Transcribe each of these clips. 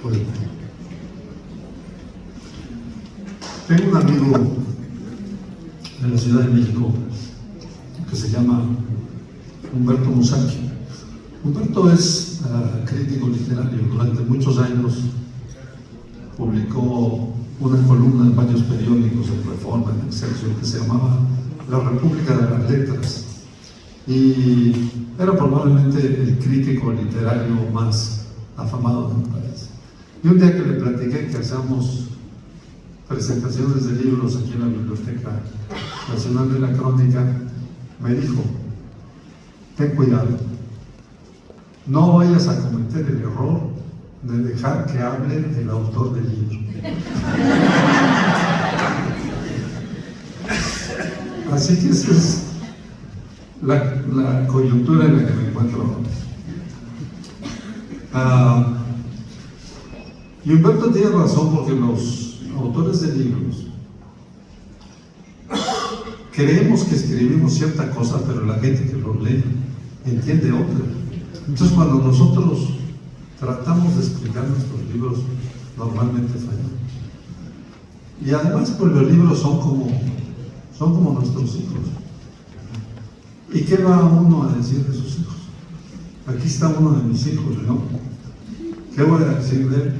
Bueno, tengo un amigo en la Ciudad de México que se llama Humberto Musacchio. Humberto es crítico literario. Durante muchos años publicó una columna en varios periódicos de Reforma, en Excelsior, que se llamaba La República de las Letras, y era probablemente el crítico literario más afamado del país. Y un día que le platiqué que hacíamos presentaciones de libros aquí en la Biblioteca Nacional de la Crónica, me dijo: ten cuidado, no vayas a cometer el error de dejar que hable el autor del libro. Así que esa es la coyuntura en la que me encuentro. Y Humberto tiene razón, porque los autores de libros creemos que escribimos cierta cosa, pero la gente que los lee entiende otra. Entonces, cuando nosotros tratamos de explicar nuestros libros, normalmente fallamos. Y además, pues los libros son como nuestros hijos. ¿Y qué va uno a decir de sus hijos? Aquí está uno de mis hijos, ¿no? ¿Qué voy a decir de él?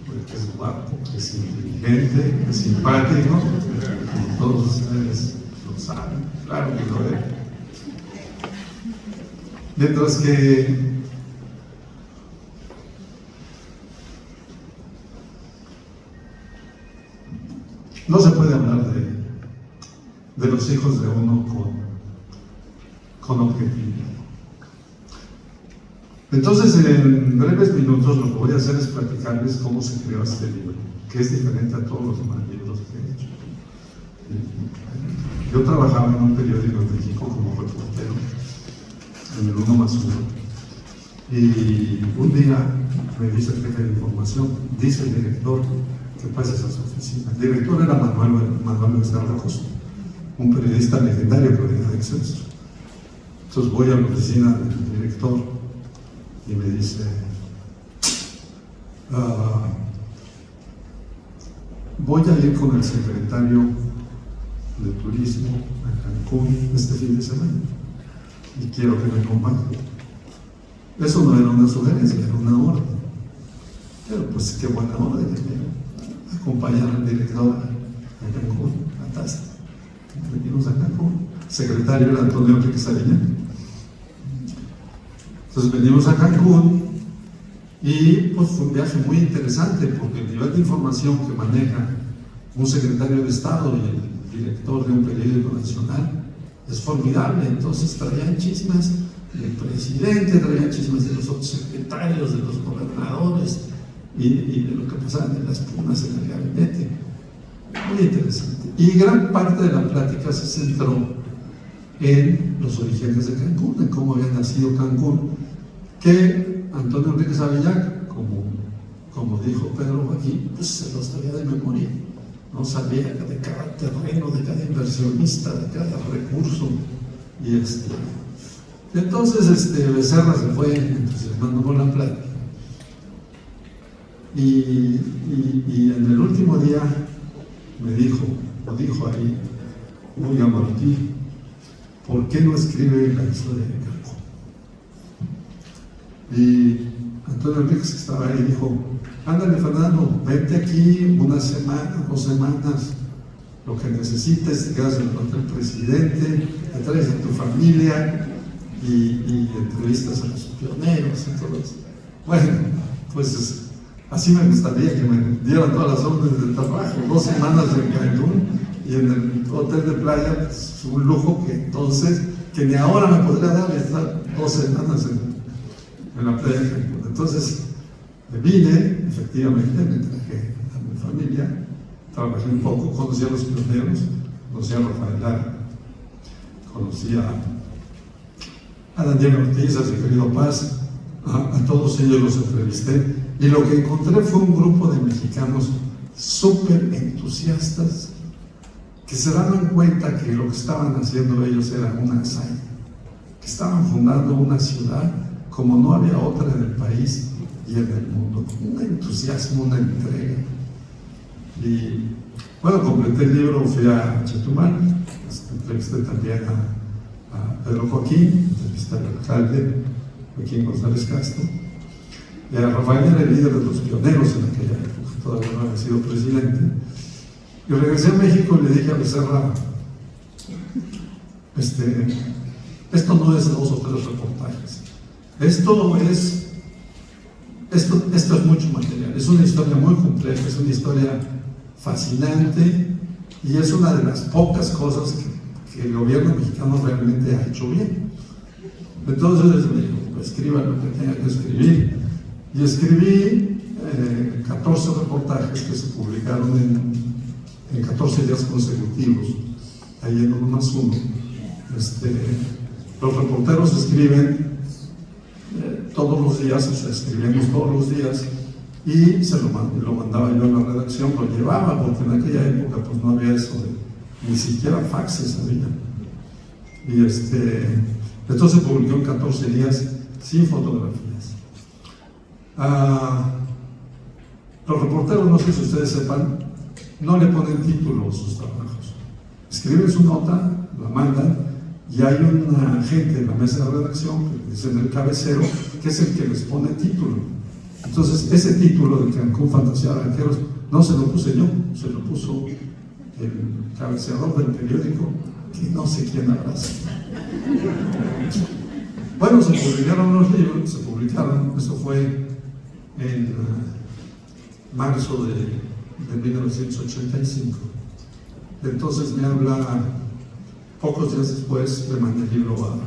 Pues que es guapo, que es inteligente, que es simpático, y todos ustedes lo saben, claro que lo ven. Mientras que no se puede hablar de los hijos de uno con objetividad. Entonces, en breves minutos, lo que voy a hacer es platicarles cómo se creó este libro, que es diferente a todos los demás libros que he hecho. Yo trabajaba en un periódico en México como reportero, en el 1+1, y un día me dice el jefe de información, dice el director, que pases a su oficina. El director era Manuel Becerra Costa, un periodista legendario que venía de Excelsior. Entonces voy a la oficina del director y me dice: voy a ir con el secretario de Turismo a Cancún este fin de semana y quiero que me acompañe. Eso no era una sugerencia, era una orden. Pero pues qué buena orden, acompañar al director a Cancún, fantástico. Venimos a Cancún. El secretario era Antonio Enrique Sariñán. Entonces venimos a Cancún y pues fue un viaje muy interesante, porque el nivel de información que maneja un secretario de Estado y el director de un periódico nacional es formidable. Entonces traían chismes del presidente, traían chismes de los otros secretarios, de los gobernadores y de lo que pasaba en las punas en el gabinete. Muy interesante. Y gran parte de la plática se centró en los orígenes de Cancún, en cómo había nacido Cancún, que Antonio Enrique Sabillac, como dijo Pedro aquí, pues se lo sabía de memoria, no sabía de cada terreno, de cada inversionista, de cada recurso. Y entonces Becerra se fue entusiasmando con la plática. Y en el último día me dijo ahí: oiga Martí, ¿por qué no escribe la historia de Cancún? Y Antonio Enrique, que estaba ahí, dijo: ándale Fernando, vente aquí una semana, 2 semanas, lo que necesites, te quedas en el hotel presidente, te traes a tu familia y entrevistas a los pioneros y todo eso. Bueno, pues así me gustaría que me dieran todas las órdenes de trabajo, 2 semanas en Cancún y en el hotel de playa, pues un lujo que ni ahora me podría dar, estar 2 semanas en la playa de Cancún. Entonces vine, efectivamente, me traje a mi familia, trabajé un poco, conocí a los pioneros, conocí a Rafael Lara, conocí a Daniel Ortiz, a Sigfrido Paz, a todos ellos los entrevisté, y lo que encontré fue un grupo de mexicanos súper entusiastas que se daban cuenta que lo que estaban haciendo ellos era una hazaña, que estaban fundando una ciudad como no había otra en el país, y en el mundo, con un entusiasmo, una entrega. Y bueno, completé el libro, fui a Chetumal, entrevisté también a Pedro Joaquín, entrevisté al alcalde Joaquín González Castro, y a Rafael era el líder de los pioneros en aquella época, todavía no había sido presidente. Y regresé a México y le dije a Becerra, esto no es 2 o 3 reportajes, esto es mucho material, es una historia muy compleja, es una historia fascinante y es una de las pocas cosas que el gobierno mexicano realmente ha hecho bien. Entonces me dijo, escriba lo que tenga que escribir, y escribí 14 reportajes que se publicaron en 14 días consecutivos, ahí en 1+1. Los reporteros escriben todos los días, o sea, escribíamos todos los días, y lo mandaba yo a la redacción, lo llevaba, porque en aquella época pues no había eso, ni siquiera faxes había. Y esto se publicó en 14 días sin fotografías. Los reporteros, no sé si ustedes sepan, no le ponen título a sus trabajos. Escriben su nota, la mandan, y hay un agente en la mesa de redacción, que dicen el cabecero, que es el que les pone título. Entonces, ese título de Cancún, Fantasía de Banqueros, no se lo puse yo, se lo puso el cabeceador del periódico, que no sé quién habrá sido. Bueno, se publicaron los libros, eso fue en marzo de 1985. Entonces me habla, pocos días después le mandé el libro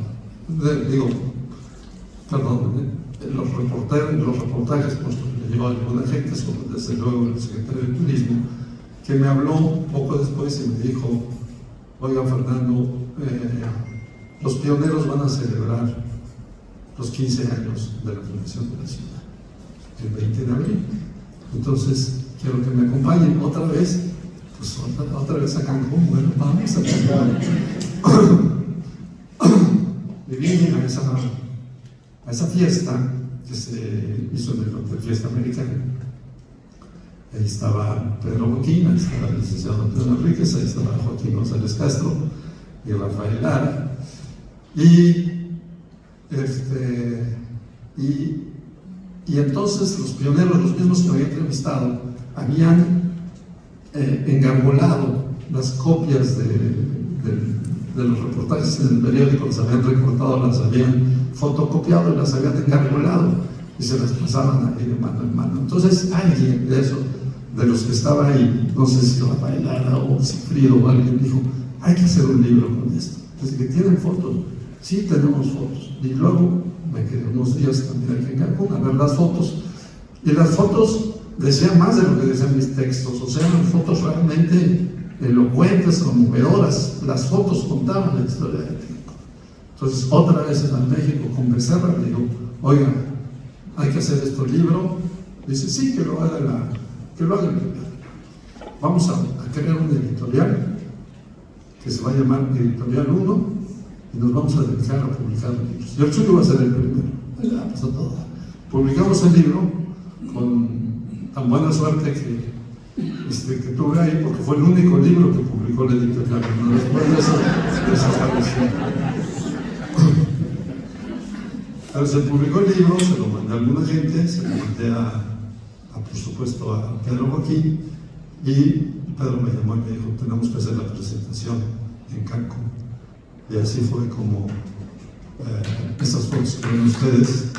los reportajes, puesto que le llegó a alguna gente, desde luego el secretario de Turismo, que me habló poco después y me dijo, oiga Fernando, los pioneros van a celebrar los 15 años de la fundación de la ciudad, el 20 de abril. Entonces, quiero que me acompañen otra vez, pues otra vez a Cancún. Bueno, vamos a Cancún. Y vine a esa fiesta que se hizo en el Hotel Fiesta Americana. Ahí estaba Pedro Joaquín, ahí estaba el licenciado Pedro Enríquez, ahí estaba Joaquín González Castro y Rafael Lara. Y entonces los pioneros, los mismos que había entrevistado, habían engarbolado las copias de los reportajes en el periódico, las habían recortado, las habían fotocopiado y las habían engarbolado y se las pasaban ahí de mano en mano. Entonces alguien de los que estaba ahí, no sé si Rafael Lara o Cifrido o alguien, dijo, hay que hacer un libro con esto. Entonces, que tienen fotos, sí tenemos fotos. Y luego me quedé unos días también aquí en Cancún a ver las fotos, y las fotos decían más de lo que decían mis textos, o sea, eran fotos realmente elocuentes, conmovedoras. Las fotos contaban la historia de México. Entonces, otra vez en México con Becerra, le digo, oiga, hay que hacer este libro. Dice, sí, que lo haga el primero. Vamos a crear una editorial que se va a llamar Editorial 1 y nos vamos a dedicar a publicar libros. Y el suyo va a ser el primero. Ya pasó todo. Publicamos el libro con tan buena suerte que tuve ahí, porque fue el único libro que publicó la editorial. ¿No? Después de eso desapareció. Pero se publicó el libro, se lo mandé a alguna gente, se lo mandé por supuesto a Pedro Joaquín, y Pedro me llamó y me dijo, tenemos que hacer la presentación en Cancún. Y así fue como esas fotos que ven ustedes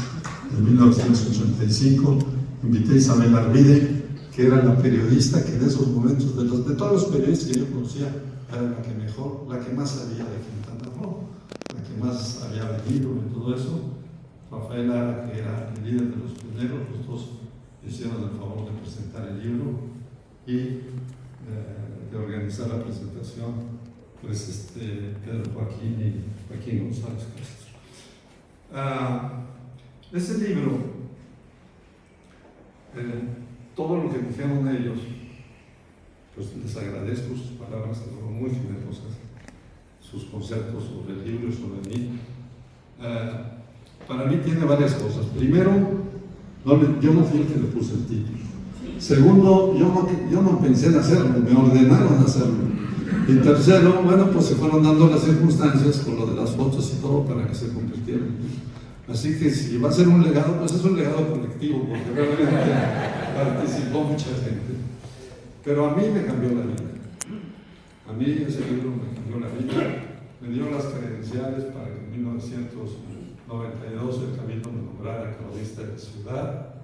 en 1985. Invité a Isabel Arvide, que era la periodista que en esos momentos, de todos los periodistas que yo conocía, era la que mejor, la que más sabía de Quintana Roo, la que más había venido y todo eso. Rafael Lara, que era el líder de los pioneros, los dos hicieron el favor de presentar el libro y de organizar la presentación, pues Pedro Joaquín y Joaquín González Castro. Ese libro, todo lo que dijeron ellos, pues les agradezco sus palabras, que fueron muy generosas, sus conceptos sobre el libro y sobre mí. Para mí tiene varias cosas. Primero, Yo no fui el que le puse el título. Segundo, yo no pensé en hacerlo, me ordenaron hacerlo. Y tercero, bueno, pues se fueron dando las circunstancias con lo de las fotos y todo para que se convirtieran. Así que si va a ser un legado, pues es un legado colectivo, porque realmente participó mucha gente. Pero a mí me cambió la vida. A mí ese libro me cambió la vida. Me dio las credenciales para que en 1992 el Cabildo me nombrara cronista de la ciudad.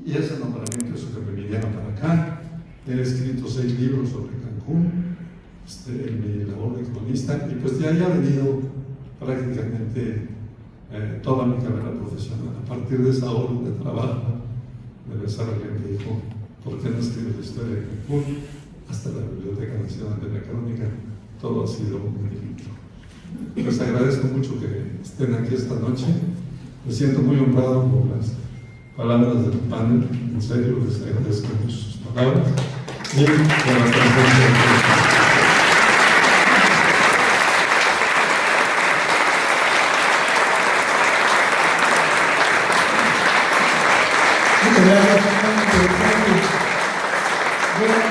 Y ese nombramiento hizo que me viniera para acá. He escrito 6 libros sobre Cancún en mi labor de cronista, y pues ya haya venido prácticamente toda mi carrera profesional. A partir de esa orden de trabajo, debe ser alguien que dijo, ¿por qué no escribes la historia de Cancún? Hasta la Biblioteca Nacional de la Crónica, todo ha sido un delito. Les agradezco mucho que estén aquí esta noche. Me siento muy honrado por las palabras del panel. En serio, les agradezco mucho sus palabras y por la presencia de Muchas gracias.